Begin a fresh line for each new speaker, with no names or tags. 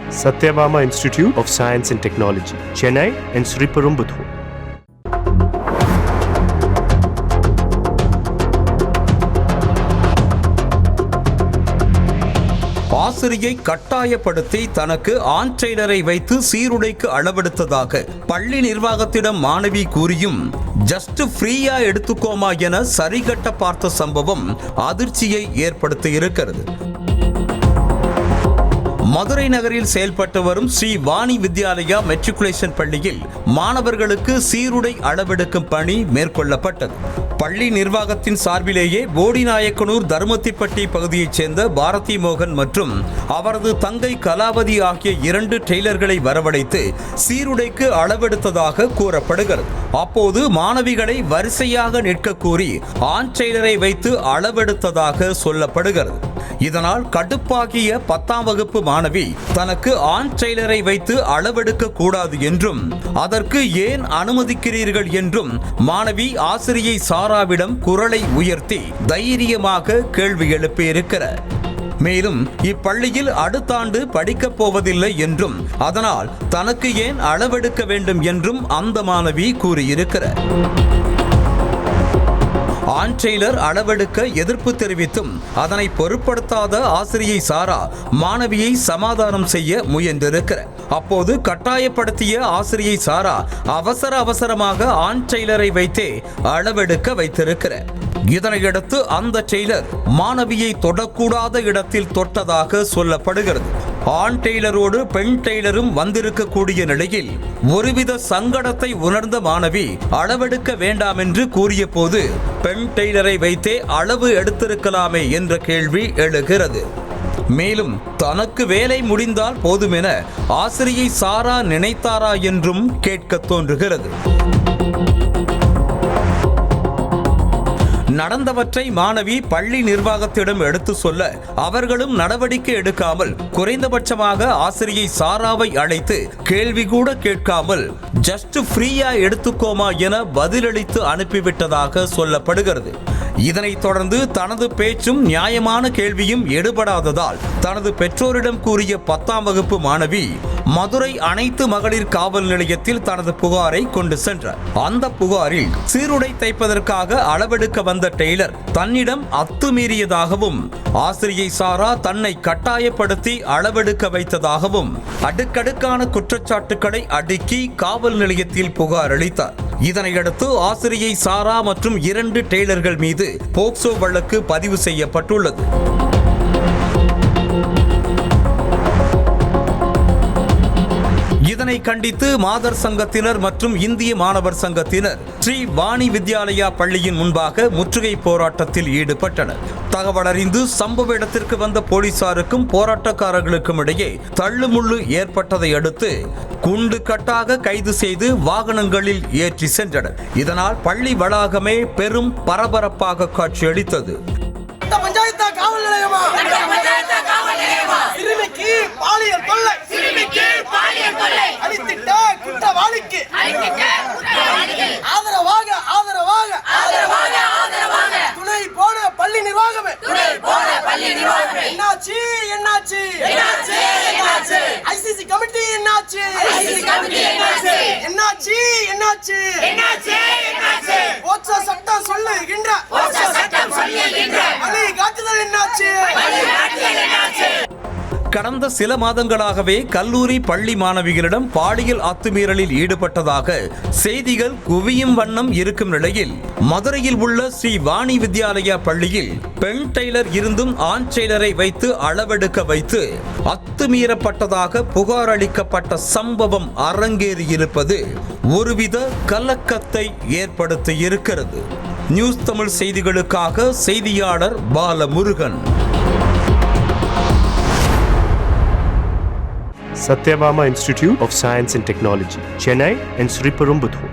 Satyabama Institute of Science and Technology, Chennai and Sriperumbudur.
ஆசிரியை கட்டாயப்படுத்தி தனக்கு ஆண் டெய்லரை வைத்து சீருடைக்கு அளவெடுத்ததாக பள்ளி நிர்வாகத்திடம் மாணவி கூறியும் ஜஸ்ட் ஃப்ரீயா எடுத்துக்கோமா என சரிகட்ட பார்த்த சம்பவம் அதிர்ச்சியை ஏற்படுத்தி இருக்கிறது. மதுரை நகரில் செயல்பட்டு வரும் ஸ்ரீ வாணி வித்யாலயா மெட்ரிகுலேஷன் பள்ளியில் மாணவர்களுக்கு சீருடை அளவெடுக்கும் பணி மேற்கொள்ளப்பட்டது. பள்ளி நிர்வாகத்தின் சார்பிலேயே போடிநாயக்கனூர் தர்மத்திப்பட்டி பகுதியைச் சேர்ந்த பாரதி மோகன் மற்றும் அவரது தங்கை கலாவதி ஆகிய 2 டெய்லர்களை வரவழைத்து சீருடைக்கு அளவெடுத்ததாக கூறப்படுகிறது. அப்போது மாணவிகளை வரிசையாக நிற்க கூறி ஆண் டெய்லரை வைத்து அளவெடுத்ததாக சொல்லப்படுகிறது. இதனால் கடுப்பாகிய 10ஆம் வகுப்பு மாணவி தனக்கு ஆண் டெய்லரை வைத்து அளவெடுக்க கூடாது என்றும் அதற்கு ஏன் அனுமதிக்கிறீர்கள் என்றும் மாணவி ஆசிரியை சாராவிடம் குரலை உயர்த்தி தைரியமாக கேள்வி எழுப்பியிருக்கிறார். மேலும் இப்பள்ளியில் அடுத்த ஆண்டு படிக்கப் போவதில்லை என்றும் அதனால் தனக்கு ஏன் அளவெடுக்க வேண்டும் என்றும் அந்த மாணவி கூறியிருக்கிறார். ஆண் டெய்லர் அளவெடுக்க எதிர்ப்பு தெரிவித்தும் அதனை பொருட்படுத்தாத ஆசிரியை சாரா மாணவியை சமாதானம் செய்ய முயன்றிருக்கிறார். அப்போது கட்டாயப்படுத்திய ஆசிரியை சாரா அவசரமாக ஆண் டெய்லரை வைத்தே அளவெடுக்க வைத்திருக்கிறார். இதனையடுத்து அந்த டெய்லர் மாணவியை தொடக்கூடாத இடத்தில் தொட்டதாக சொல்லப்படுகிறது. ஆண் டெய்லரோடு பெண் டெய்லரும் வந்திருக்கக்கூடிய நிலையில் ஒருவித சங்கடத்தை உணர்ந்த மாணவி அளவெடுக்க வேண்டாம் என்று கூறிய போது பெண் டெய்லரை வைத்தே அளவு எடுத்திருக்கலாமே என்ற கேள்வி எழுகிறது. மேலும் தனக்கு வேலை முடிந்தால் போதுமென ஆசிரியை சாரா நினைத்தாரா என்றும் கேட்க தோன்றுகிறது. நடந்தவற்றை மாணவி பள்ளி நிர்வாகத்திடம் எடுத்து சொல்ல அவர்களும் நடவடிக்கை எடுக்காமல் குறைந்தபட்சமாக ஆசிரியை சாராவை அழைத்து கேள்வி கூட கேட்காமல் ஜஸ்ட் ஃப்ரீயா எடுத்துக்கோமா என பதிலளித்து அனுப்பிவிட்டதாக சொல்லப்படுகிறது. இதனைத் தொடர்ந்து தனது பேச்சும் நியாயமான கேள்வியும் எடுபடாததால் தனது பெற்றோரிடம் கூறிய 10ஆம் வகுப்பு மாணவி மதுரை அனைத்து மகளிர் காவல் நிலையத்தில் தனது புகாரை கொண்டு சென்றார். அந்த புகாரில் சீருடை தைப்பதற்காக அளவெடுக்க வந்த டெய்லர் தன்னிடம் அத்துமீறியதாகவும் ஆசிரியை சாரா தன்னை கட்டாயப்படுத்தி அளவெடுக்க வைத்ததாகவும் அடுக்கடுக்கான குற்றச்சாட்டுக்களை அடுக்கி காவல் நிலையத்தில் புகார் அளித்தார். இதனையடுத்து ஆசிரியை சாரா மற்றும் 2 டெய்லர்கள் மீது போக்சோ வழக்கு பதிவு செய்யப்பட்டுள்ளது. இதனை கண்டித்து மாதர் சங்கத்தினர் மற்றும் இந்திய மாணவர் சங்கத்தினர் ஸ்ரீ வாணி வித்யாலயா பள்ளியின் முன்பாக முற்றுகை போராட்டத்தில் ஈடுபட்டனர். தகவல் அறிந்து சம்பவ இடத்திற்கு வந்த போலீசாருக்கும் போராட்டக்காரர்களுக்கும் இடையே தள்ளுமுள்ளு ஏற்பட்டதை அடுத்து குண்டு கட்டாக கைது செய்து வாகனங்களில் ஏற்றி சென்றனர். இதனால் பள்ளி வளாகமே பெரும் பரபரப்பாக காட்சியளித்தது.
துணை போன பள்ளி நிர்வாகமே ஐசிசி கமிட்டி என்னாச்சு போக்சோ சட்டம் சொல்லுகின்ற வழிகாட்டுதல் என்னாச்சு?
கடந்த சில மாதங்களாகவே கல்லூரி பள்ளி மாணவிகளிடம் பாலியல் அத்துமீறலில் ஈடுபட்டதாக செய்திகள் குவியும் வண்ணம் இருக்கும் நிலையில் மதுரையில் உள்ள ஸ்ரீ வாணி வித்யாலயா பள்ளியில் பெண் டெய்லர் இருந்தும் ஆண் டெய்லரை வைத்து அளவெடுக்க வைத்து அத்துமீறப்பட்டதாக புகார் அளிக்கப்பட்ட சம்பவம் அரங்கேறியிருப்பது ஒருவித கலக்கத்தை ஏற்படுத்தி இருக்கிறது. நியூஸ் தமிழ் செய்திகளுக்காக செய்தியாளர் Balamurugan.
Satyabama Institute of Science and Technology, Chennai and Sriperumbudur.